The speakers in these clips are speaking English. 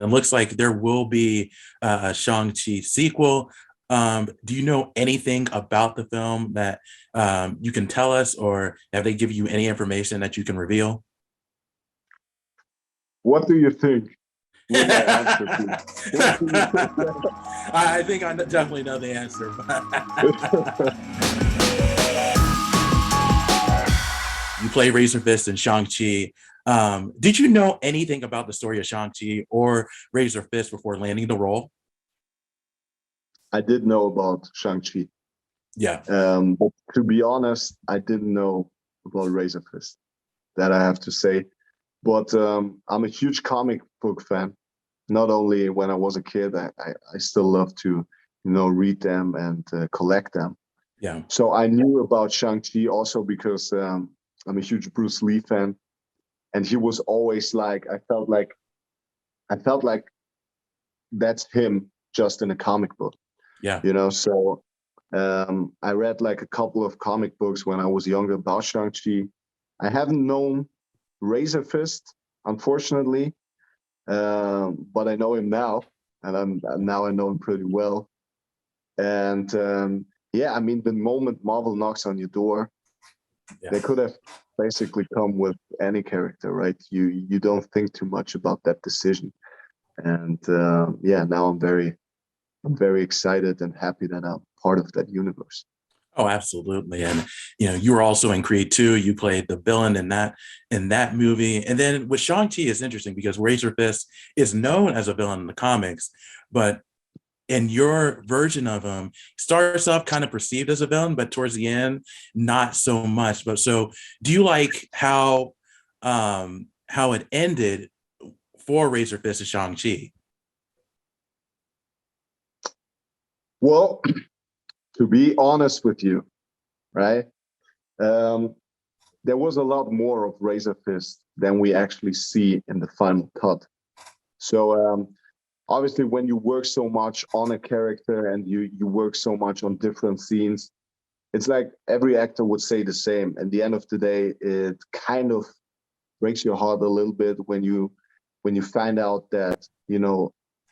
It looks like there will be a Shang-Chi sequel. Do you know anything about the film that you can tell us, or have they given you any information that you can reveal? What do you think? Will my answer be? What do you think? I think I definitely know the answer. You play Razor Fist and Shang-Chi. Did you know anything about the story of Shang-Chi or Razor Fist before landing the role? I did know about Shang-Chi. Yeah. But to be honest, I didn't know about Razor Fist. That I have to say. But I'm a huge comic book fan. Not only when I was a kid, I still love to, read them and collect them. Yeah. So I knew about Shang-Chi also because I'm a huge Bruce Lee fan, and he was always like I felt like that's him just in a comic book. Yeah. So I read like a couple of comic books when I was younger about Shang-Chi. I haven't known Razor Fist, unfortunately, but I know him now, and now I know him pretty well. And yeah, I mean, the moment Marvel knocks on your door, they could have basically come with any character, right? You don't think too much about that decision, and yeah, now I'm very excited and happy that I'm part of that universe. Oh, absolutely. And you were also in Creed 2. You played the villain in that movie. And then with Shang-Chi is interesting because Razor Fist is known as a villain in the comics, but in your version of him, starts off kind of perceived as a villain, but towards the end, not so much. But so do you like how it ended for Razor Fist and Shang-Chi? Well, to be honest with you, right? Um, there was a lot more of Razor Fist than we actually see in the final cut. So obviously, when you work so much on a character and you work so much on different scenes, it's like every actor would say the same. At the end of the day, it kind of breaks your heart a little bit when you find out that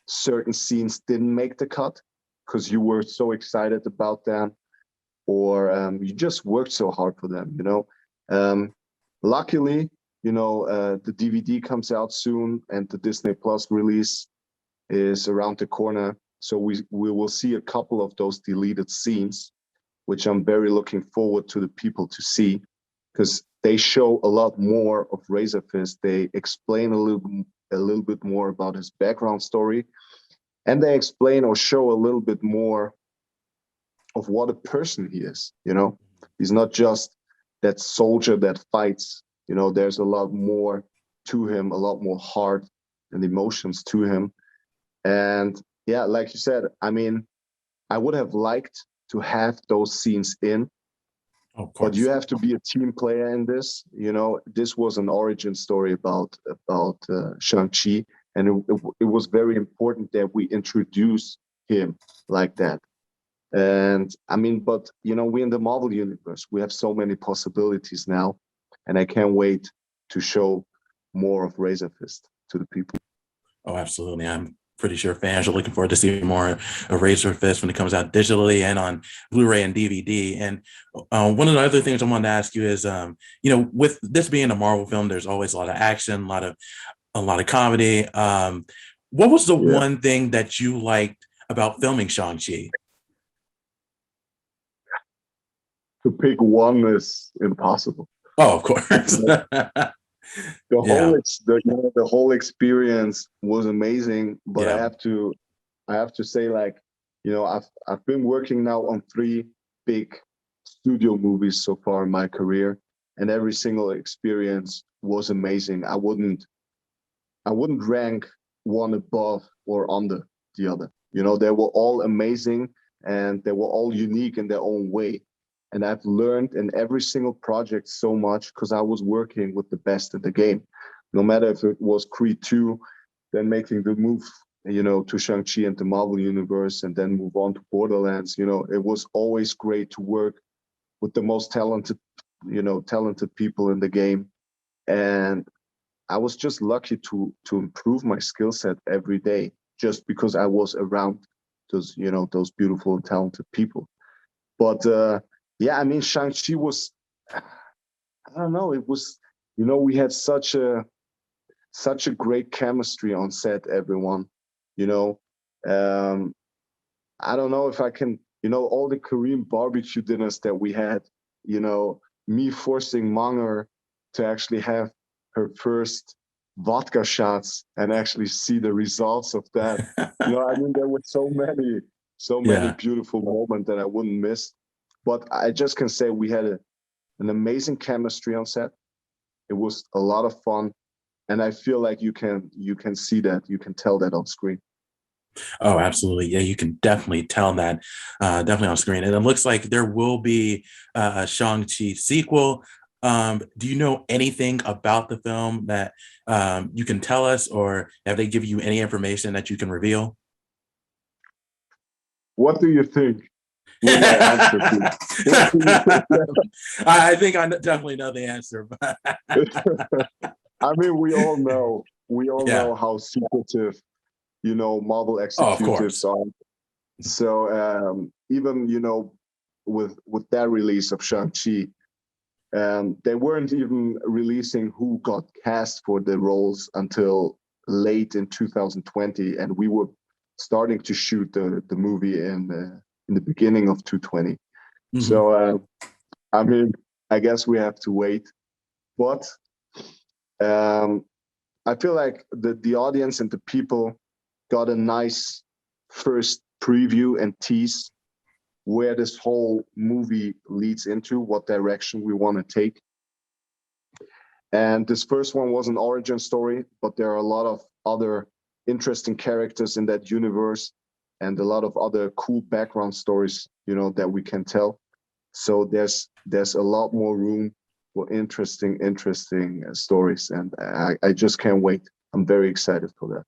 certain scenes didn't make the cut because you were so excited about them, or you just worked so hard for them. Luckily, the DVD comes out soon, and the Disney Plus release is around the corner. So we will see a couple of those deleted scenes, which I'm very looking forward to the people to see, because they show a lot more of Razor Fist. They explain a little bit more about his background story, and they explain or show a little bit more of what a person he is. He's not just that soldier that fights. There's a lot more to him, a lot more heart and emotions to him. And yeah, like you said, I mean, I would have liked to have those scenes in, Of but you course. have to be a team player in this. This was an origin story about Shang-Chi, and it was very important that we introduce him like that. And I mean, but we in the Marvel universe, we have so many possibilities now, and I can't wait to show more of Razor Fist to the people. Oh, absolutely. I'm pretty sure fans are looking forward to seeing more of Razor Fist when it comes out digitally and on Blu-ray and DVD. And one of the other things I wanted to ask you is, with this being a Marvel film, there's always a lot of action, a lot of comedy. What was the Yeah. one thing that you liked about filming Shang-Chi? To pick one is impossible. Oh, of course. The Yeah. the whole experience was amazing, but Yeah. I have to say, like, I've been working now on 3 big studio movies so far in my career, and every single experience was amazing. I wouldn't rank one above or under the other. They were all amazing, and they were all unique in their own way. And I've learned in every single project so much because I was working with the best in the game. No matter if it was Creed 2, then making the move, to Shang-Chi and the Marvel Universe, and then move on to Borderlands. It was always great to work with the most talented people in the game. And I was just lucky to improve my skill set every day, just because I was around those, those beautiful and talented people. But yeah, I mean, Shang-Chi was, I don't know, it was, we had such a great chemistry on set, everyone. You know, I don't know if I can, all the Korean barbecue dinners that we had, me forcing Manger to actually have her first vodka shots and actually see the results of that. I mean, there were so many Yeah. beautiful moments that I wouldn't miss. But I just can say we had an amazing chemistry on set. It was a lot of fun, and I feel like you can see that, you can tell that on screen. Oh, absolutely. Yeah, you can definitely tell that, definitely on screen. And it looks like there will be a Shang-Chi sequel. Do you know anything about the film that you can tell us, or have they given you any information that you can reveal? What do you think? Will my answer be? I think I definitely know the answer. But I mean, we all know yeah. how secretive, Marvel Oh, of executives course. are. So even with that release of Shang-Chi, they weren't even releasing who got cast for the roles until late in 2020, and we were starting to shoot the movie in the beginning of 2020. Mhm. So I mean, I guess we have to wait, but um, I feel like the audience and the people got a nice first preview and tease where this whole movie leads into, what direction we want to take. And this first one was an origin story, but there are a lot of other interesting characters in that universe and a lot of other cool background stories, that we can tell. So there's a lot more room for interesting stories, and I just can't wait. I'm very excited for that.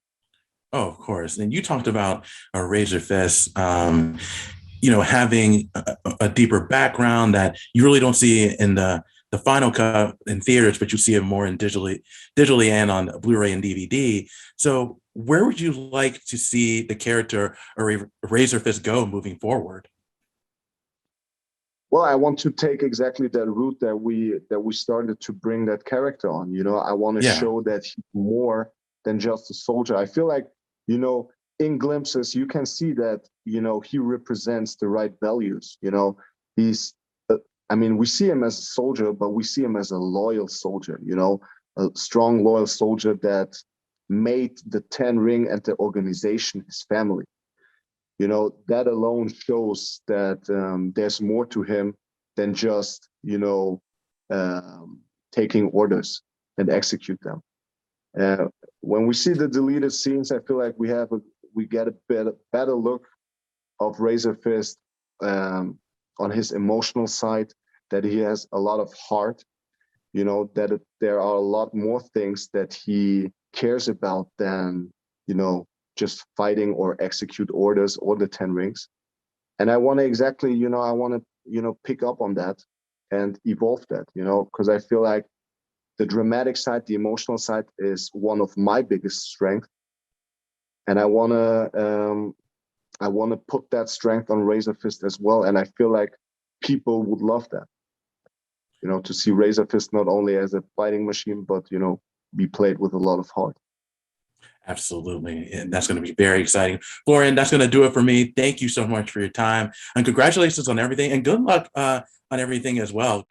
Oh, of course. And you talked about a Razor Fist, having a deeper background that you really don't see in the final cut in theaters, but you see it more in digitally and on Blu-ray and DVD. So where would you like to see the character or Razor Fist go moving forward? Well, I want to take exactly that route that we started to bring that character on. I want to Yeah. show that he's more than just a soldier. I feel like, in glimpses, you can see that, he represents the right values. He's, I mean, we see him as a soldier, but we see him as a loyal soldier, a strong, loyal soldier that made the Ten Ring and the organization his family. That alone shows that there's more to him than just, taking orders and execute them. When we see the deleted scenes, I feel like we get a better look of Razor Fist on his emotional side, that he has a lot of heart, that there are a lot more things that he cares about than, just fighting or execute orders or the Ten Rings. And I want to exactly, I want to, pick up on that and evolve that, because I feel like the dramatic side, the emotional side is one of my biggest strengths. And I want to put that strength on Razor Fist as well. And I feel like people would love that, to see Razor Fist not only as a fighting machine, but, be played with a lot of heart. Absolutely. And that's going to be very exciting. Florian, that's going to do it for me. Thank you so much for your time. And congratulations on everything. And good luck on everything as well.